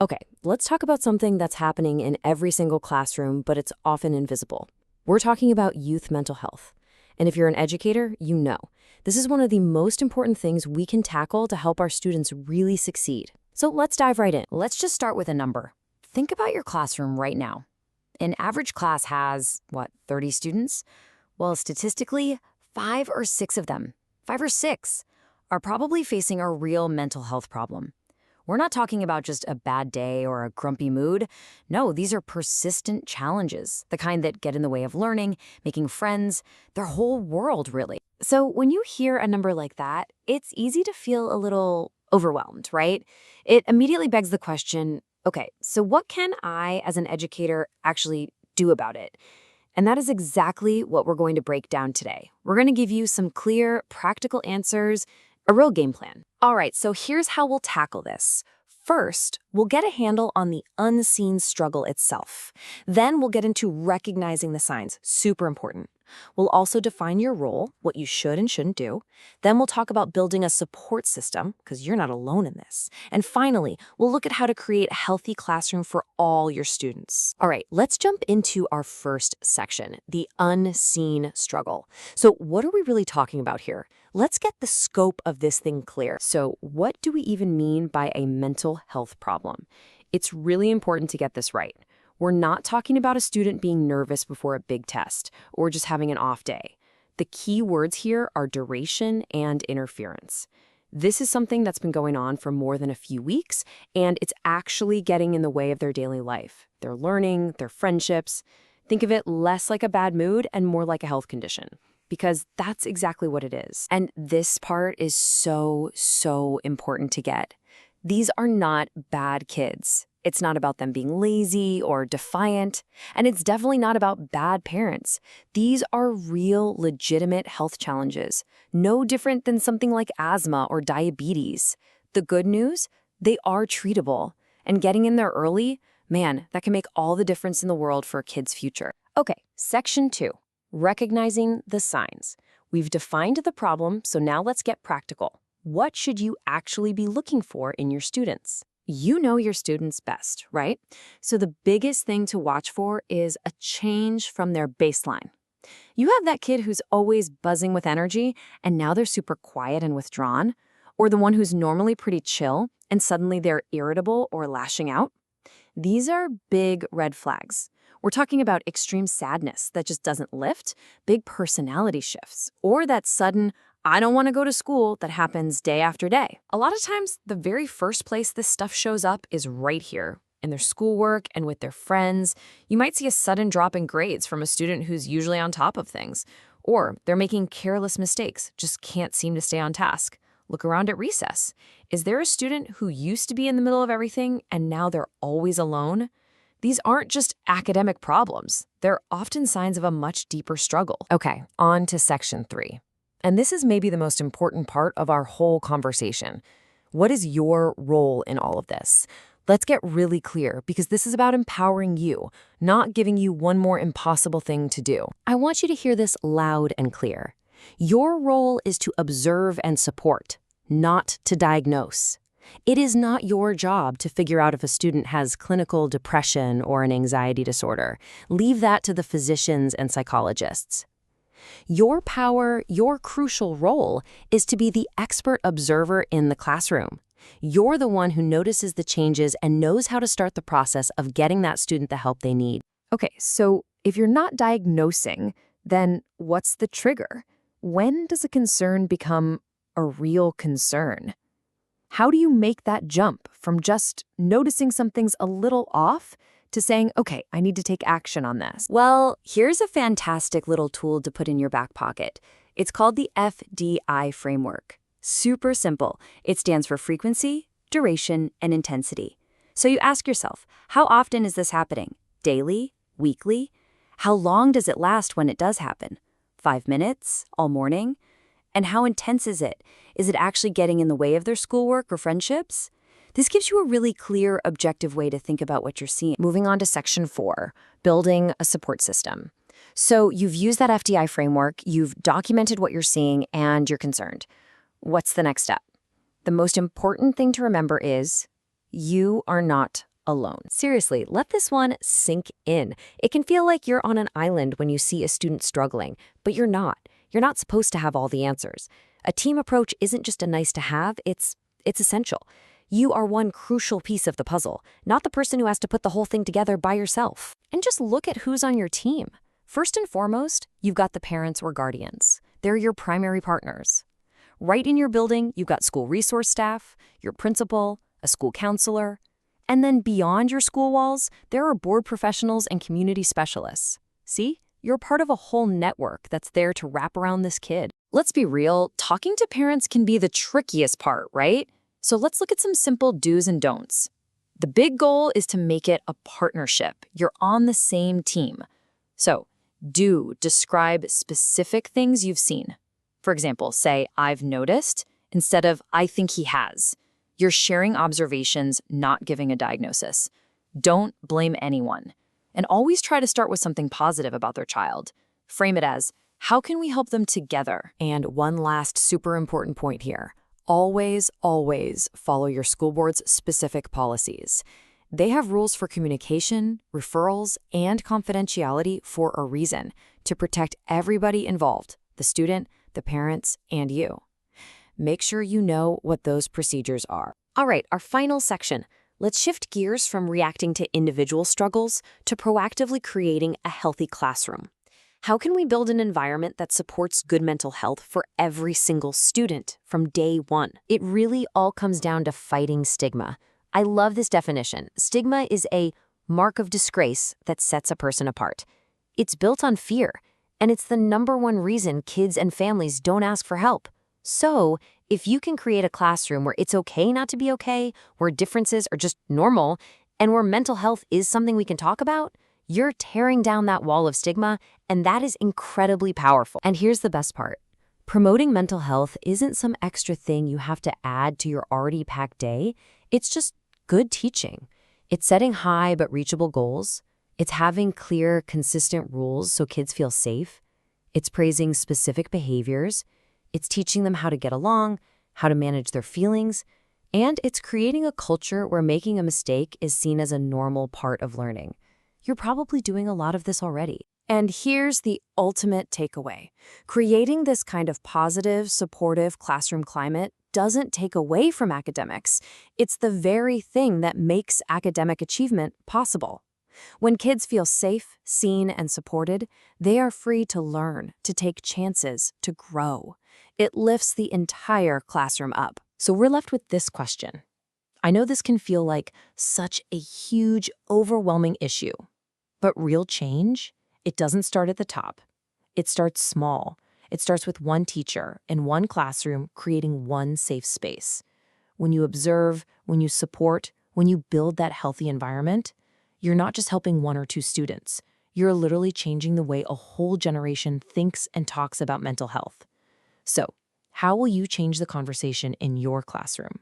Okay, let's talk about something that's happening in every single classroom, but it's often invisible. We're talking about youth mental health. And if you're an educator, you know. This is one of the most important things we can tackle to help our students really succeed. So let's dive right in. Let's just start with a number. Think about your classroom right now. An average class has, 30 students? Well, statistically, 5 or 6 of them, 5 or 6, are probably facing a real mental health problem. We're not talking about just a bad day or a grumpy mood. No, these are persistent challenges, the kind that get in the way of learning, making friends, their whole world, really. So when you hear a number like that, it's easy to feel a little overwhelmed, right? It immediately begs the question, okay, so what can I, as an educator, actually do about it? And that is exactly what we're going to break down today. We're going to give you some clear, practical answers, a real game plan. All right, so here's how we'll tackle this. First, we'll get a handle on the unseen struggle itself. Then we'll get into recognizing the signs, super important. We'll also define your role, what you should and shouldn't do. Then we'll talk about building a support system, because you're not alone in this. And finally, we'll look at how to create a healthy classroom for all your students. All right, let's jump into our first section, the unseen struggle. So what are we really talking about here? Let's get the scope of this thing clear. So what do we even mean by a mental health problem? It's really important to get this right. We're not talking about a student being nervous before a big test or just having an off day. The key words here are duration and interference. This is something that's been going on for more than a few weeks, and it's actually getting in the way of their daily life, their learning, their friendships. Think of it less like a bad mood and more like a health condition, because that's exactly what it is. And this part is so important to get. These are not bad kids. It's not about them being lazy or defiant, and it's definitely not about bad parents. These are real, legitimate health challenges, no different than something like asthma or diabetes. The good news? They are treatable, and getting in there early, man, that can make all the difference in the world for a kid's future. Okay, section 2, recognizing the signs. We've defined the problem, so now let's get practical. What should you actually be looking for in your students? You know your students best, right? So the biggest thing to watch for is a change from their baseline. You have that kid who's always buzzing with energy, and now they're super quiet and withdrawn, or the one who's normally pretty chill, and suddenly they're irritable or lashing out. These are big red flags. We're talking about extreme sadness that just doesn't lift, big personality shifts, or that sudden, I don't want to go to school that happens day after day. A lot of times, the very first place this stuff shows up is right here, in their schoolwork and with their friends. You might see a sudden drop in grades from a student who's usually on top of things. Or they're making careless mistakes, just can't seem to stay on task. Look around at recess. Is there a student who used to be in the middle of everything and now they're always alone? These aren't just academic problems. They're often signs of a much deeper struggle. Okay, on to section 3. And this is maybe the most important part of our whole conversation. What is your role in all of this? Let's get really clear, because this is about empowering you, not giving you one more impossible thing to do. I want you to hear this loud and clear. Your role is to observe and support, not to diagnose. It is not your job to figure out if a student has clinical depression or an anxiety disorder. Leave that to the physicians and psychologists. Your power, your crucial role, is to be the expert observer in the classroom. You're the one who notices the changes and knows how to start the process of getting that student the help they need. Okay, so if you're not diagnosing, then what's the trigger? When does a concern become a real concern? How do you make that jump from just noticing something's a little off to saying, okay, I need to take action on this? Well, here's a fantastic little tool to put in your back pocket. It's called the FDI framework. Super simple. It stands for frequency, duration, and intensity. So you ask yourself, how often is this happening? Daily? Weekly? How long does it last when it does happen? 5 minutes? All morning? And how intense is it? Is it actually getting in the way of their schoolwork or friendships? This gives you a really clear, objective way to think about what you're seeing. Moving on to section 4, building a support system. So you've used that FDI framework, you've documented what you're seeing, and you're concerned. What's the next step? The most important thing to remember is you are not alone. Seriously, let this one sink in. It can feel like you're on an island when you see a student struggling, but you're not. You're not supposed to have all the answers. A team approach isn't just a nice to have, it's essential. You are one crucial piece of the puzzle, not the person who has to put the whole thing together by yourself. And just look at who's on your team. First and foremost, you've got the parents or guardians. They're your primary partners. Right in your building, you've got school resource staff, your principal, a school counselor. And then beyond your school walls, there are board professionals and community specialists. See? You're part of a whole network that's there to wrap around this kid. Let's be real, talking to parents can be the trickiest part, right? So let's look at some simple do's and don'ts. The big goal is to make it a partnership. You're on the same team. So, describe specific things you've seen. For example, say, I've noticed, instead of I think he has. You're sharing observations, not giving a diagnosis. Don't blame anyone. And always try to start with something positive about their child. Frame it as, how can we help them together? And one last super important point here. Always, always follow your school board's specific policies. They have rules for communication, referrals, and confidentiality for a reason, to protect everybody involved, the student, the parents, and you. Make sure you know what those procedures are. All right, our final section. Let's shift gears from reacting to individual struggles to proactively creating a healthy classroom. How can we build an environment that supports good mental health for every single student from day one? It really all comes down to fighting stigma. I love this definition. Stigma is a mark of disgrace that sets a person apart. It's built on fear, and it's the #1 reason kids and families don't ask for help. So, if you can create a classroom where it's okay not to be okay, where differences are just normal, and where mental health is something we can talk about, you're tearing down that wall of stigma, and that is incredibly powerful. And here's the best part. Promoting mental health isn't some extra thing you have to add to your already packed day. It's just good teaching. It's setting high but reachable goals. It's having clear, consistent rules so kids feel safe. It's praising specific behaviors. It's teaching them how to get along, how to manage their feelings, and it's creating a culture where making a mistake is seen as a normal part of learning. You're probably doing a lot of this already. And here's the ultimate takeaway. Creating this kind of positive, supportive classroom climate doesn't take away from academics. It's the very thing that makes academic achievement possible. When kids feel safe, seen, and supported, they are free to learn, to take chances, to grow. It lifts the entire classroom up. So we're left with this question. I know this can feel like such a huge, overwhelming issue. But real change, it doesn't start at the top. It starts small. It starts with one teacher in one classroom creating one safe space. When you observe, when you support, when you build that healthy environment, you're not just helping 1 or 2 students. You're literally changing the way a whole generation thinks and talks about mental health. So, how will you change the conversation in your classroom?